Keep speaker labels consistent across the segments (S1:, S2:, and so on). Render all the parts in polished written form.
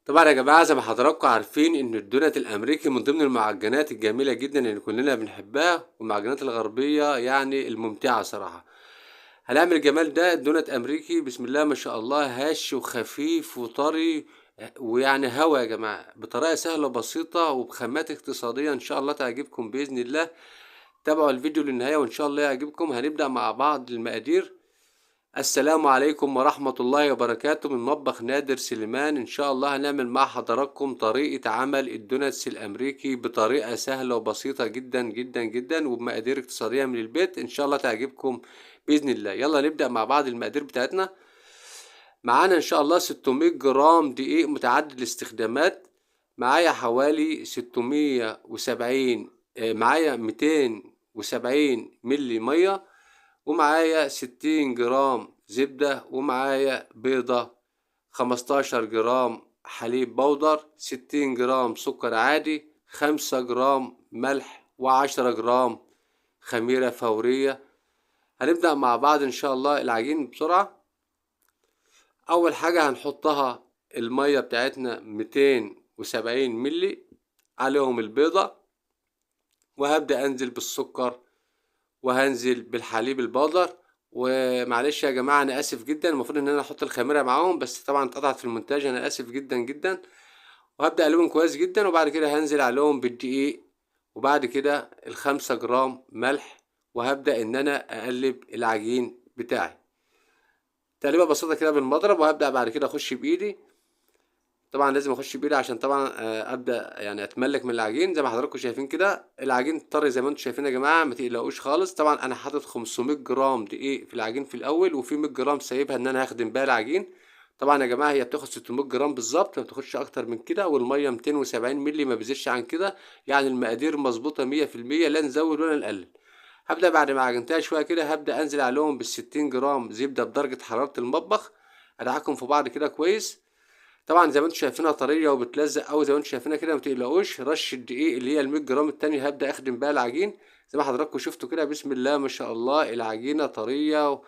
S1: طبعا يا جماعة، زي ما حضراتكم عارفين ان الدونات الامريكي من ضمن المعجنات الجميلة جدا اللي كلنا بنحبها، والمعجنات الغربية يعني الممتعة صراحة. هنعمل الجمال ده دونات امريكي بسم الله ما شاء الله، هش وخفيف وطري، ويعني هوا يا جماعة بطريقة سهلة وبسيطة وبخامات اقتصادية ان شاء الله تعجبكم بإذن الله. تابعوا الفيديو للنهاية وان شاء الله يعجبكم. هنبدأ مع بعض المقادير. السلام عليكم ورحمة الله وبركاته، من مطبخ نادر سليمان. ان شاء الله هنعمل مع حضراتكم طريقة عمل الدوناتس الامريكي بطريقة سهلة وبسيطة جدا جدا جدا، وبمقادير اقتصادية من البيت ان شاء الله تعجبكم بإذن الله. يلا نبدأ مع بعض المقادير بتاعتنا. معانا ان شاء الله 600 جرام دقيق متعدد الاستخدامات. معايا حوالي 670 معايا 270 ملي مية، ومعايا 60 جرام زبدة، ومعايا بيضة، 15 جرام حليب بودر، 60 جرام سكر عادي، 5 جرام ملح، و10 جرام خميرة فورية. هنبدأ مع بعض إن شاء الله العجين بسرعة. أول حاجة هنحطها المية بتاعتنا 270 ملي، عليهم البيضة، وهبدأ أنزل بالسكر، وهنزل بالحليب البودر. ومعلش يا جماعه انا اسف جدا، المفروض ان انا احط الخميره معاهم بس طبعا اتقطعت في المونتاج، انا اسف جدا جدا. وهبدا اقلبهم كويس جدا، وبعد كده هنزل عليهم بالدقيق، وبعد كده الخمسة جرام ملح، وهبدا ان انا اقلب العجين بتاعي تقليبه بسيطه كده بالمضرب. وهبدا بعد كده اخش بايدي، طبعا لازم اخش بايدي عشان طبعا ابدا يعني اتملك من العجين. زي ما حضراتكم شايفين كده العجين طري زي ما انتم شايفين يا جماعه، ما تقلقوش خالص. طبعا انا حاطط 500 جرام دقيق في العجين في الاول، وفي 100 جرام سايبها ان انا هخدم بيها العجين. طبعا يا جماعه هي بتاخد 600 جرام بالظبط، ما بتاخدش اكتر من كده، والميه 270 مللي ما بيزيدش عن كده. يعني المقادير مظبوطه 100%، لا نزود ولا نقلل. هبدا بعد ما عجنتها شويه كده، هبدا انزل عليهم بال 60 جرام زبده بدرجه حراره المطبخ، ادعكم في بعض كده كويس. طبعا زي ما انتم شايفينها طريه وبتلزق قوي زي ما انتم شايفينها كده، ما تقلقوش. رش الدقيق اللي هي ال 100 جرام التانية هبدا اخدم بيها العجين. زي ما حضراتكم شفتوا كده بسم الله ما شاء الله، العجينه طريه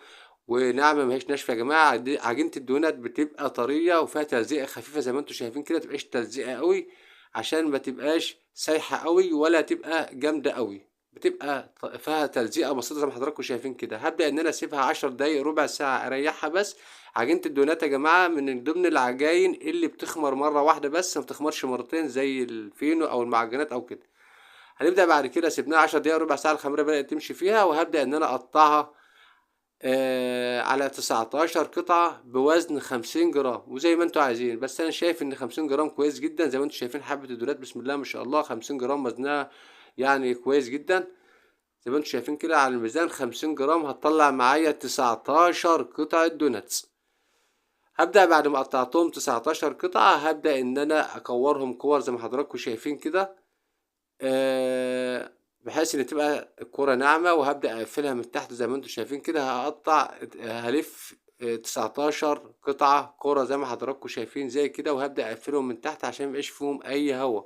S1: وناعمه، ما هيش ناشفه يا جماعه. عجينه الدونات بتبقى طريه وفيها تلزيقه خفيفه زي ما انتم شايفين كده، تبقاش تلزيقه قوي عشان ما تبقاش سايحه قوي ولا تبقى جامده قوي، بتبقى فيها تلزيقه بسيطه زي ما حضراتكم شايفين كده. هبدا ان انا اسيبها 10 دقايق ربع ساعه اريحها بس. عجينة الدونات يا جماعة من ضمن العجاين اللي بتخمر مرة واحدة بس، ما بتخمرش مرتين زي الفينو أو المعجنات أو كده. هنبدأ بعد كده، سيبناها 10 دقايق ربع ساعة، الخميرة بدأت تمشي فيها، وهبدأ إن أنا أقطعها على 19 قطعة بوزن 50 جرام، وزي ما انتوا عايزين. بس أنا شايف إن 50 جرام كويس جدا. زي ما انتوا شايفين حبة الدونات بسم الله ما شاء الله، 50 جرام وزنها يعني كويس جدا. زي ما انتوا شايفين كده على الميزان 50 جرام هتطلع معايا 19 قطعة دوناتس. هبدأ بعد ما قطعتهم 19 قطعة، هبدأ إن أنا أكورهم كور زي ما حضراتكم شايفين كده، بحيث إن تبقى الكورة ناعمة. وهبدأ أقفلها من تحت زي ما انتم شايفين كده. هلف 19 قطعة كورة زي ما حضراتكم شايفين زي كده، وهبدأ أقفلهم من تحت عشان ميبقاش فيهم أي هوا.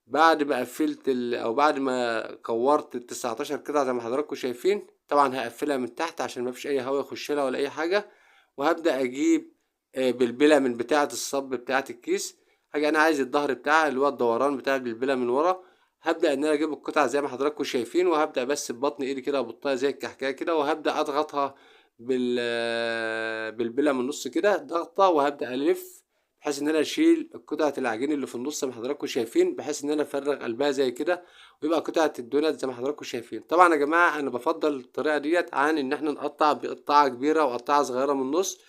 S1: بعد ما قفلت أو بعد ما كورت ال19 قطعة زي ما حضراتكم شايفين، طبعا هقفلها من تحت عشان مفيش أي هوا يخش لها ولا أي حاجة. وهبدأ أجيب بالبلة من بتاعة الصب بتاعة الكيس. حاجة أنا عايز الظهر بتاعها اللي هو الدوران بتاع البلبلة من ورا. هبدأ إن أنا أجيب القطعة زي ما حضراتكم شايفين، وهبدأ بس ببطن إيدي كده أبطها زي الكحكاية كده، وهبدأ أضغطها بالبلة من النص كده ضغطة، وهبدأ ألف بحيث إن أنا أشيل قطعة العجين اللي في النص زي ما حضراتكم شايفين، بحيث إن أنا أفرغ قلبها زي كده، ويبقى قطعة الدونات زي ما حضراتكم شايفين. طبعا يا جماعة أنا بفضل الطريقة ديت عن إن إحنا نقطع بقطعة كبيرة وقطعة صغيرة من النص،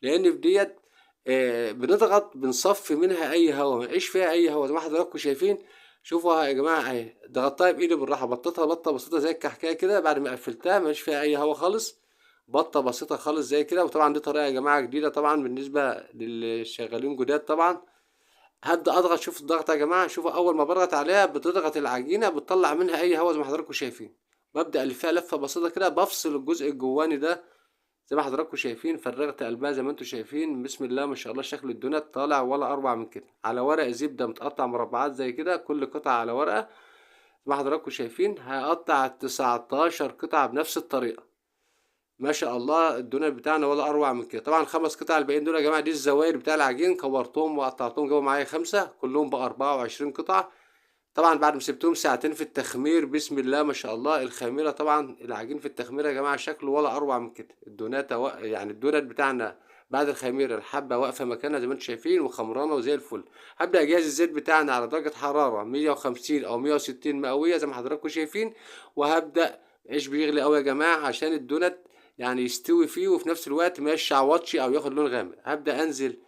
S1: لان في ديت بنضغط بنصفي منها اي هواء، ما يعيش فيها اي هواء زي ما حضراتكم شايفين. شوفوا يا جماعه اهي، ضغطتها بايدي بالراحه، بطتها بطه بسيطه زي الكحكايه كده. بعد ما قفلتها ما فيها اي هواء خالص، بطه بسيطه خالص زي كده. وطبعا دي طريقه يا جماعه جديده طبعا بالنسبه للشغالين جداد طبعا. هبدا اضغط، شوف الضغط يا جماعه، شوفوا اول ما بضغط عليها بتضغط العجينه بتطلع منها اي هواء زي ما حضراتكم شايفين. ببدا الفها لفه بسيطه كده، بفصل الجزء الجواني ده زي ما حضراتكم شايفين. فرغت قلبها زي ما انتم شايفين بسم الله ما شاء الله، شكل الدونات طالع ولا اروع من كده، على ورق زبده متقطع مربعات زي كده، كل قطعه على ورقه. زي ما حضراتكم شايفين هقطع 19 قطعه بنفس الطريقه. ما شاء الله الدونات بتاعنا ولا اروع من كده. طبعا ال5 قطع الباقيين دول يا جماعه دي الزوايد بتاع العجين، كورتهم وقطعتهم جابوا معايا 5 كلهم بقى 24 قطعه. طبعا بعد ما سبتهم ساعتين في التخمير، بسم الله ما شاء الله الخميره، طبعا العجين في التخميره يا جماعه شكله ولا اروع من كده. الدونات يعني الدونات بتاعنا بعد الخميره الحبه واقفه مكانها زي ما انتم شايفين وخمرانه وزي الفل. هبدا اجهز الزيت بتاعنا على درجه حراره 150 او 160 مئويه زي ما حضراتكم شايفين، وهبدا عيش بيغلي قوي يا جماعه عشان الدونات يعني يستوي فيه وفي نفس الوقت ما يشعوطش او ياخد لون غامق. هبدا انزل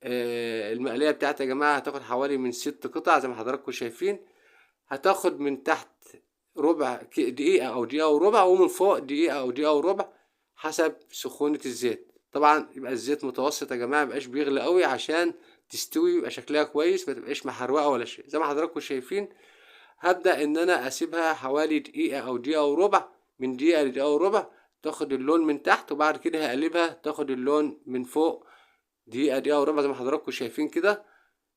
S1: المقليه بتاعتي يا جماعه هتاخد حوالي من 6 قطع زي ما حضراتكم شايفين. هتاخد من تحت ربع دقيقة أو دقيقة وربع، ومن فوق دقيقة أو دقيقة وربع حسب سخونة الزيت. طبعا يبقى الزيت متوسط يا جماعة، ميبقاش بيغلي قوي عشان تستوي يبقى شكلها كويس، متبقاش محروقة ولا شيء زي ما حضراتكم شايفين. هبدأ إن أنا أسيبها حوالي دقيقة أو دقيقة وربع، من دقيقة لدقيقة وربع تاخد اللون من تحت، وبعد كده هقلبها تاخد اللون من فوق دقيقة دقيقة وربع زي ما حضراتكم شايفين كده.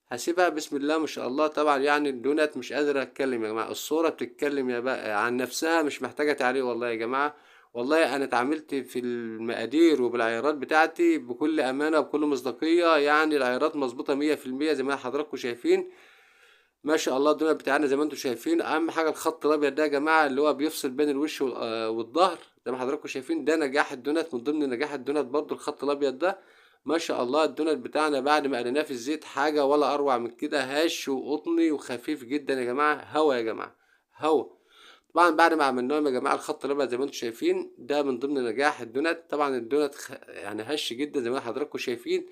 S1: هسيبها بسم الله ما شاء الله. طبعا يعني الدونات مش قادر اتكلم يا جماعه، الصوره بتتكلم يا بقى عن نفسها، مش محتاجه تعليق والله يا جماعه. والله انا اتعاملت في المقادير وبالعيارات بتاعتي بكل امانه وبكل مصداقيه، يعني العيارات مظبوطه 100% زي ما حضراتكم شايفين. ما شاء الله الدونات بتاعنا زي ما انتم شايفين. اهم حاجه الخط الابيض ده يا جماعه اللي هو بيفصل بين الوش والظهر زي ما حضراتكم شايفين، ده نجاح الدونات، من ضمن نجاح الدونات برضو الخط الابيض ده. ما شاء الله الدونات بتاعنا بعد ما قليناه في الزيت حاجه ولا اروع من كده، هش وقطني وخفيف جدا يا جماعه، هوا يا جماعه هوا. طبعا بعد ما عملناهم يا جماعه الخط الابيض زي ما انتم شايفين ده من ضمن نجاح الدونات. طبعا الدونات يعني هش جدا زي ما حضراتكم شايفين.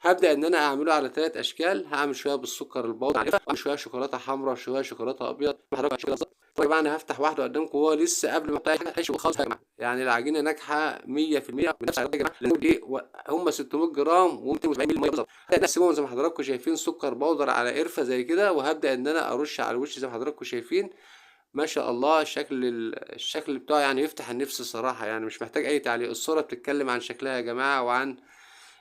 S1: هبدأ إن أنا أعمله على 3 أشكال، هعمل شوية بالسكر البودرة وأعمل شوية شوكولاتة حمراء وشوية شوكولاتة أبيض. طبعا أنا هفتح واحدة قدامكم وهو لسه قبل ما أي حاجة هيشوي خالص يا جماعة. يعني العجينة ناجحة 100% بنفس العجينة يا جماعة، لأن دي هم 600 جرام و270 مللي مية بالظبط. هنقسمهم زي ما حضراتكم شايفين سكر بودرة على قرفة زي كده، وهبدأ إن أنا أرش على الوش زي ما حضراتكم شايفين. ما شاء الله الشكل بتاعه يعني يفتح النفس الصراحة، يعني مش محتاج أي تعليق، الصورة بتتكلم عن شكلها يا جماعة وعن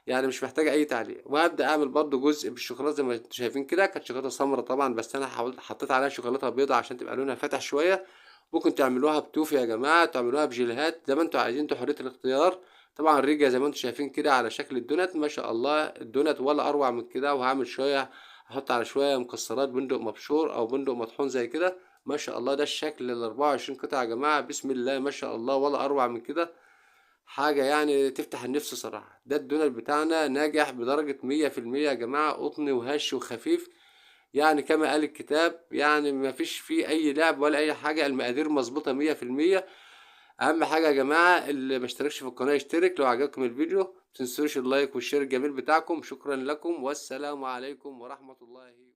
S1: يعني مش محتاجة أي تعليق. وهبدأ أعمل برضو جزء بالشوكولاتة زي ما انتوا شايفين كده، كانت شوكولاتة سمرا طبعا بس أنا حطيت عليها شوكولاتة بيضة عشان تبقى لونها فاتح شوية. ممكن تعملوها بتوفي يا جماعة، تعملوها بجيليهات زي ما انتوا عايزين، انتوا حرية الاختيار. طبعا الريجة زي ما انتوا شايفين كده على شكل الدونات، ما شاء الله الدونات ولا أروع من كده. وهعمل شوية أحط على شوية مكسرات بندق مبشور أو بندق مطحون زي كده. ما شاء الله ده الشكل ال24 قطعة يا جماعة، بسم الله ما شاء الله ولا أروع من كده. حاجة يعني تفتح النفس صراحة. ده الدونر بتاعنا ناجح بدرجة 100% يا جماعة، قطني وهش وخفيف، يعني كما قال الكتاب، يعني مفيش فيه أي لعب ولا أي حاجة، المقادير مظبوطة 100%. أهم حاجة يا جماعة اللي مشتركش في القناة يشترك. لو عجبكم الفيديو متنسوش اللايك والشير الجميل بتاعكم. شكرا لكم والسلام عليكم ورحمة الله.